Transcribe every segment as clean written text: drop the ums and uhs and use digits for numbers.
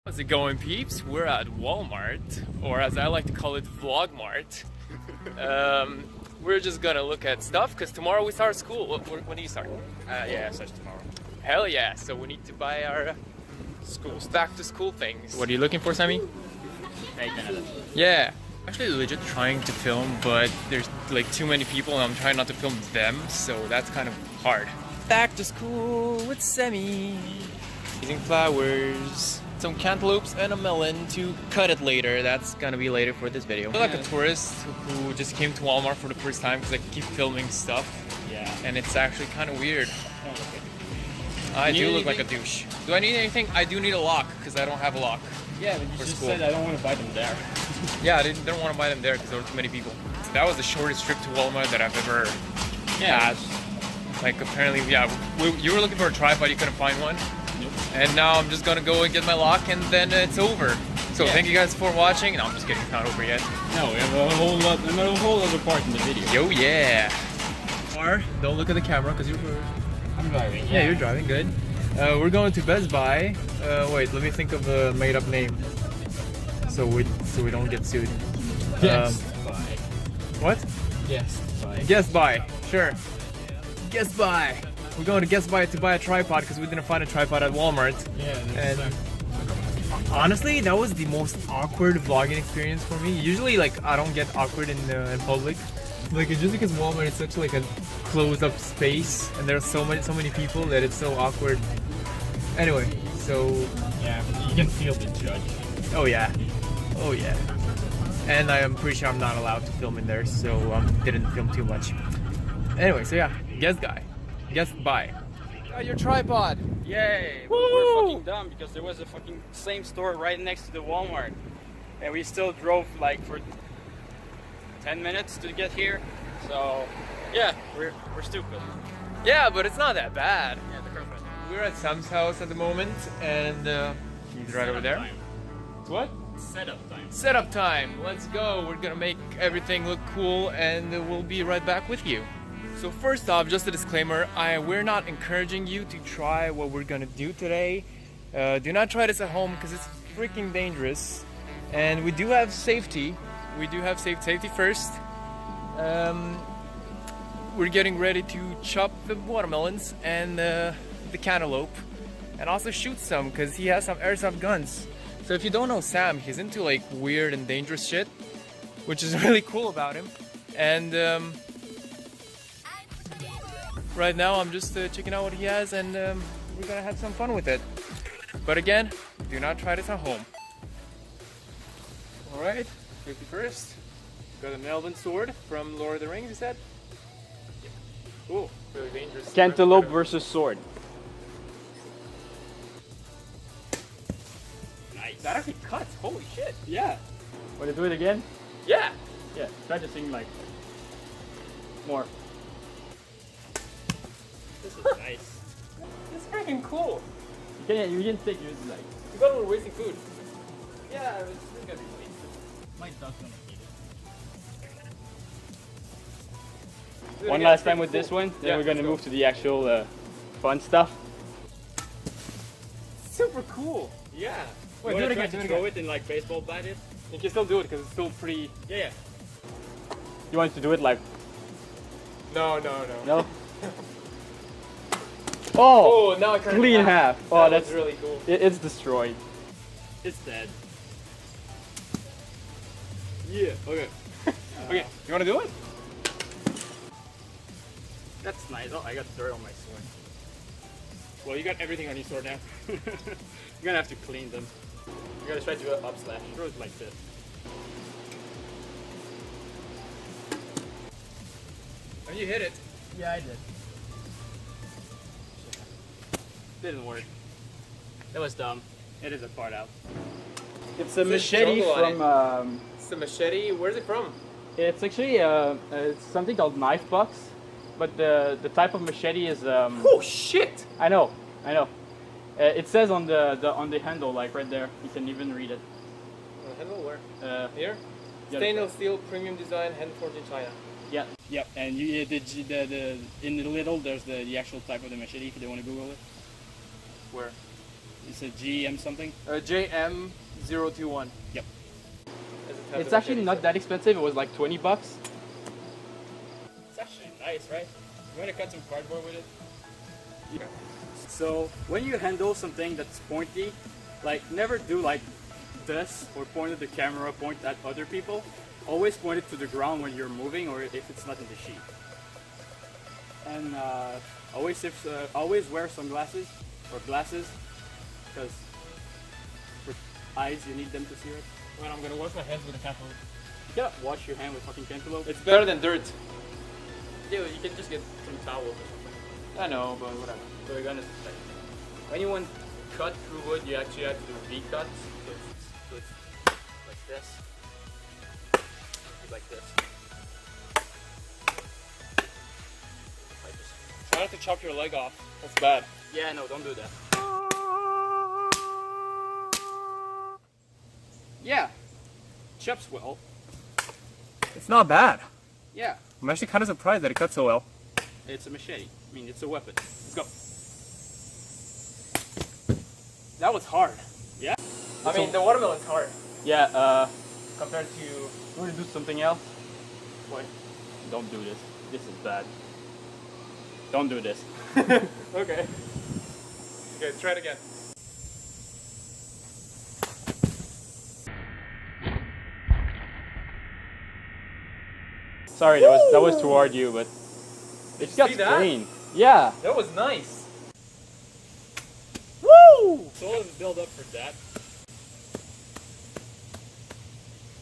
How's it going, peeps? We're at Walmart, or as I like to call it, Vlogmart. We're just gonna look at stuff because tomorrow we start school. When do you start? Yeah, such tomorrow. Hell yeah! So we need to buy our back to school things. What are you looking for, Sammy? Hey, Canada. Yeah. Actually, legit trying to film, but there's like too many people, and I'm trying not to film them, so that's kind of hard. Back to school with Sammy. Using flowers, some cantaloupes, and a melon to cut it later. That's gonna be later for this video. I feel like a tourist who just came to Walmart for the first time because I keep filming stuff. Yeah. And it's actually kind of weird. Oh, okay. I Do do you look need like a douche. Do I need anything? I do need a lock because I don't have a lock. Yeah, but you For just school. said I don't want to buy them there. Yeah, I didn't want to buy them there because there were too many people. That was the shortest trip to Walmart that I've ever had. Like apparently, yeah, you were looking for a tripod, you couldn't find one. Nope. And now I'm just gonna go and get my lock and then it's over. So Yeah. thank you guys for watching. No, I'm just kidding, it's not over yet. No, we have a whole other part in the video. Yo, yeah. Or, don't look at the camera because I'm driving. yeah, you're driving, good. We're going to Best Buy. Wait, let me think of a made up name. So we don't get sued. Guest buy. What? Guest buy. Guest Buy, sure. Guest Buy. We're going to Guest Buy to buy a tripod because we didn't find a tripod at Walmart. Yeah, And honestly, that was the most awkward vlogging experience for me. Usually, like, I don't get awkward in public. Like, it's just because Walmart is such like a closed-up space, and there's so many people that it's so awkward. Anyway, so yeah, you can feel the judge. oh yeah, and I am pretty sure I'm not allowed to film in there, so didn't film too much. Anyway, so yeah, Guest Buy. Got your tripod. Yay! We're fucking dumb because there was a fucking same store right next to the Walmart, and we still drove like for 10 minutes to get here. So yeah, we're stupid. Yeah, but it's not that bad. Yeah, the girlfriend. We're at Sam's house at the moment, and he's right over there. What? Setup time. Setup time. Let's go. We're gonna make everything look cool, and we'll be right back with you. So first off, just a disclaimer: we're not encouraging you to try what we're gonna do today. Do not try this at home because it's freaking dangerous. And we do have safety. We do have safety first. We're getting ready to chop the watermelons and the cantaloupe, and also shoot some because he has some airsoft guns. So if you don't know Sam, he's into like weird and dangerous shit, which is really cool about him. And right now I'm just checking out what he has, and we're gonna have some fun with it. But again, do not try this at home. Alright, safety first. Got a Melvin sword from Lord of the Rings, you said? Ooh, really dangerous. Cantaloupe versus sword. Nice. That actually cuts, holy shit. Yeah. Want to do it again? Yeah! Yeah. Try to sing like more. This is nice. It's freaking cool. You can take yours like. You thought we were wasting food. Yeah, it's gonna be wasted. My dog's gonna eat it. Do it One again, last it's time freaking with this cool. one, Yeah, then we're gonna let's go. move to the actual fun stuff. Super cool. Yeah. Wait, do it again, do it Throw again. it in like baseball bat it. You can still do it because it's still pretty. Yeah. You want to do it like No. no? Oh, Oh, now I cut it clean in half. That Oh, was that's really cool. It's destroyed. It's dead. Yeah. Okay. Okay, you wanna do it? That's nice. Oh, I got dirt on my sword. Well, you got everything on your sword now. You're gonna have to clean them. You gotta try to do an up slash. Throw it like this. And you hit it. Yeah, I did. Didn't work. That was dumb. It is a part out. It's a It says machete jungle on from. It's a machete. Where's it from? It's actually it's something called Knife Box, but the type of machete is. Oh shit! I know. It says on the handle, like right there. You can even read it. Handle where? Yeah. Here? Stainless steel, premium design, hand forged in China. Yeah. Yep. And you the in the little there's the actual type of the machete if you want to Google it. Where? It's a GM something. JM021. Yep. It's actually not that expensive. It was like $20. It's actually nice, right? You want to cut some cardboard with it? Yeah. So when you handle something that's pointy, like never do like this or point at the camera, point at other people. Always point it to the ground when you're moving or if it's not in the sheet. And always wear sunglasses or glasses because for eyes you need them to see it. Well, I'm gonna wash my hands with a cantaloupe. You cannot wash your hand with fucking cantaloupe. It's better than dirt. Dude, you can just get some towels or something. I know, but whatever. So we're gonna like, when you want cut through wood, you actually have to do V-cuts. So it's like this. Like this. Like this. Try not to chop your leg off. That's bad. Yeah, no, don't do that. Yeah, chops well. It's not bad. Yeah, I'm actually kind of surprised that it cuts so well. it's a machete. I mean, it's a weapon. Let's go. That was hard. Yeah. I mean, the watermelon's hard. Yeah. Compared to... You want to do something else? What? Don't do this. This is bad. Don't do this. Okay. Okay, try it again. Sorry, that was toward you, but it got see that? clean. Yeah. That was nice. Woo! So let's build up for that.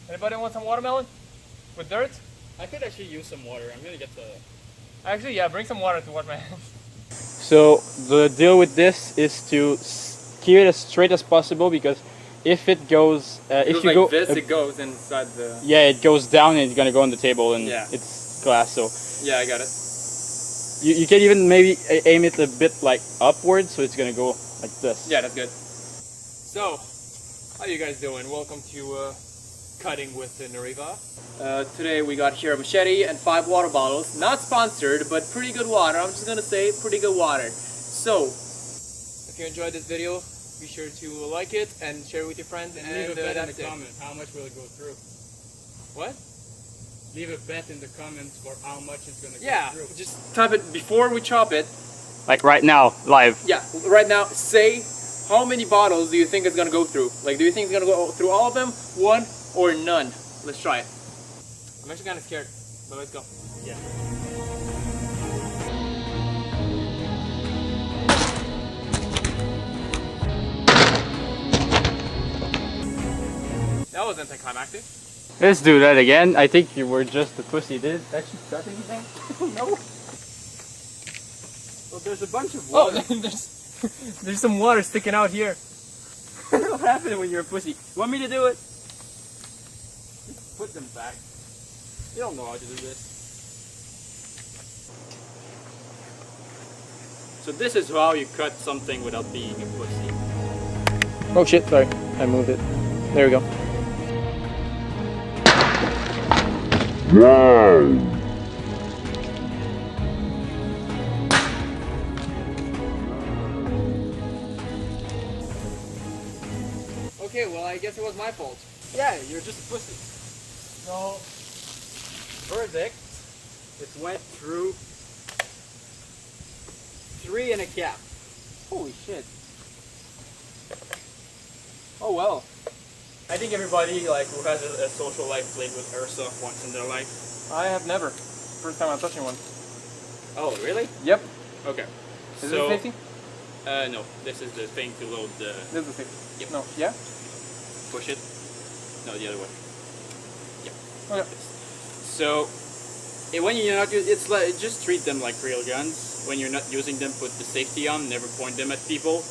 Anybody want some watermelon? With dirt? I could actually use some water. I'm gonna get the. Actually, yeah, bring some water to wash my hands. So the deal with this is to keep it as straight as possible because if it goes, if you go this, it goes inside the... yeah, it goes down and it's gonna go on the table and Yeah. it's glass. So Yeah, I got it. you can even maybe aim it a bit like upwards, so it's gonna go like this. Yeah, that's good. So, how you guys doing? Welcome to Cutting with Nariva. Today we got here a machete and 5 water bottles. Not sponsored, but pretty good water. I'm just gonna say pretty good water. So, if you enjoyed this video, be sure to like it and share it with your friends. And Leave a bet in that's the it. comment. How much will it go through? What? Leave a bet in the comments for how much it's gonna Yeah, go through. just type it before we chop it. Like right now, live. Yeah, right now, say how many bottles do you think it's gonna go through? Like, do you think it's gonna go through all of them, one, or none? Let's try it. I'm actually kind of scared, but let's go. Yeah. That was anticlimactic. Let's do that again. I think you were just a pussy. Did it actually cut anything? No. Well, there's a bunch of Oh, water. there's some water sticking out here. What happens when you're a pussy? You want me to do it? Just put them back. You don't know how to do this. So this is how you cut something without being a pussy. Oh shit, sorry. I moved it. There we go. Okay, well I guess it was my fault. Yeah, you're just a pussy. So, verdict. It went through 3 and a gap. Holy shit. Oh well. I think everybody like who has a social life played with airsoft once in their life. I have never. First time I'm touching one. Oh, really? Yep. Okay. Is it safety? No. This is the thing to load the. This is the safety. Yep. No. Yeah? Push it. No, the other way. Okay. So, when you're not, it's like just treat them like real guns. When you're not using them, put the safety on. Never point them at people.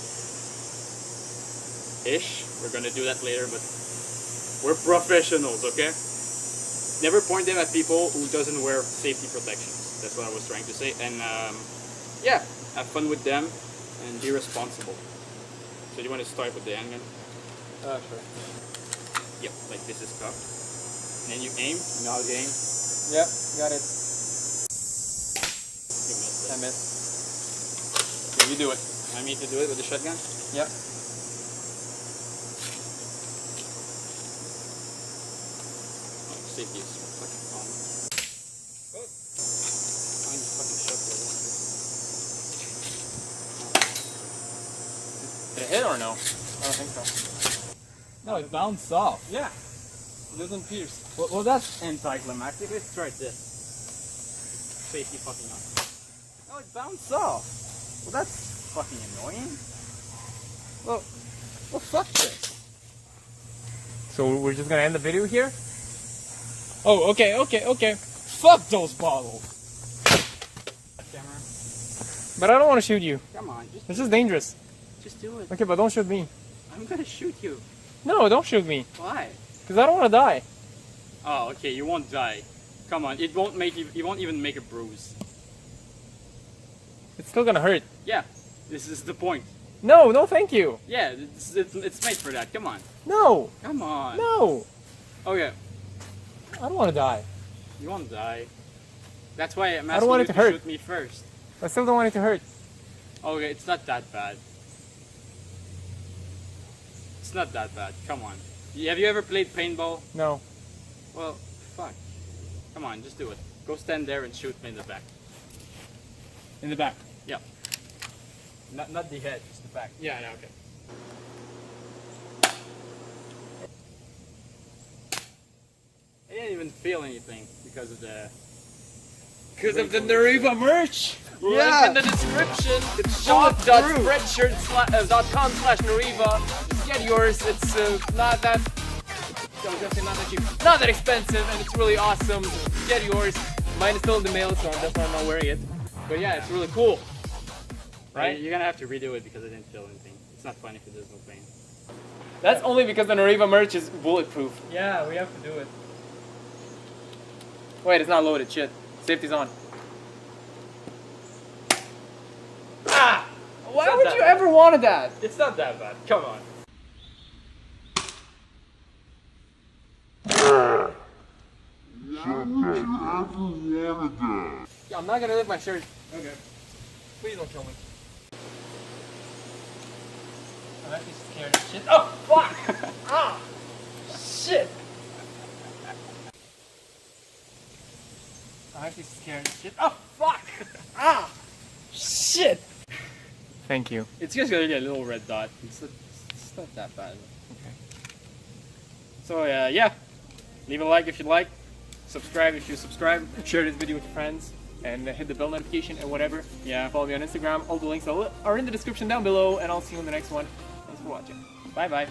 Ish. We're gonna do that later, but we're professionals, okay? Never point them at people who doesn't wear safety protections. That's what I was trying to say. And yeah, have fun with them and be responsible. So you want to start with the handgun? Sure. Yep, like this is cupped. And then you aim. You know how to aim? Yep, got it. You missed I it. missed. Okay, you do it. I need to do it with the shotgun? Yep. safety is fucking fun. I'm just fucking shook with it. Did it hit or no? I don't think so. No, it bounced off. Yeah. It doesn't pierce. Well, that's anticlimactic. Let's try this. Safety fucking on. No, it bounced off. Well, that's fucking annoying. Well, fuck this. So we're just gonna end the video here? Oh, okay. Fuck those bottles. Camera. But I don't want to shoot you. Come on, This is dangerous. just do it. Okay, but don't shoot me. I'm gonna shoot you. No, don't shoot me. Why? Because I don't want to die. Oh, okay, you won't die. Come on, it won't make you. You won't even make a bruise. It's still gonna hurt. Yeah, this is the point. No, thank you. Yeah, it's made for that. Come on. No, Come on. no. Okay, I don't want to die. you won't die. That's why I'm I asking don't want you it to to hurt. shoot me first. I still don't want it to hurt. Okay, it's not that bad. It's not that bad. Come on. Have you ever played paintball? No. Well, fuck. Come on, just do it. Go stand there and shoot me in the back. In the back. Yeah. Not the head, just the back. Yeah, okay. I didn't even feel anything because of the. Because of the Nariva merch. Yeah. Link in the description. It's shop.spreadshirt.com/Nariva. Just get yours. It's not that. I was gonna say not that cheap. Not that expensive, and it's really awesome. Get yours. Mine is still in the mail, so that's why I'm not wearing it. But yeah, it's really cool. Right? You're gonna have to redo it because I didn't feel anything. It's not funny if there's no pain. That's only because the Nariva merch is bulletproof. Yeah, we have to do it. Wait, it's not loaded. Shit. Safety's on. Ah! Why not would that you bad. ever wanted that? It's not that bad. Come on. I'm not gonna lift my shirt. Okay. Please don't kill me. I'm actually scared of shit. Oh, fuck! Ah! Shit! I'm actually scared of shit. Oh, fuck! Ah! Shit! Thank you. It's just gonna be a little red dot. It's not that bad. Okay. So yeah, leave a like if you like, subscribe if you subscribe. Share this video with your friends and hit the bell notification and whatever. Yeah. Follow me on Instagram. All the links are in the description down below, and I'll see you in the next one. Thanks for watching. Bye bye.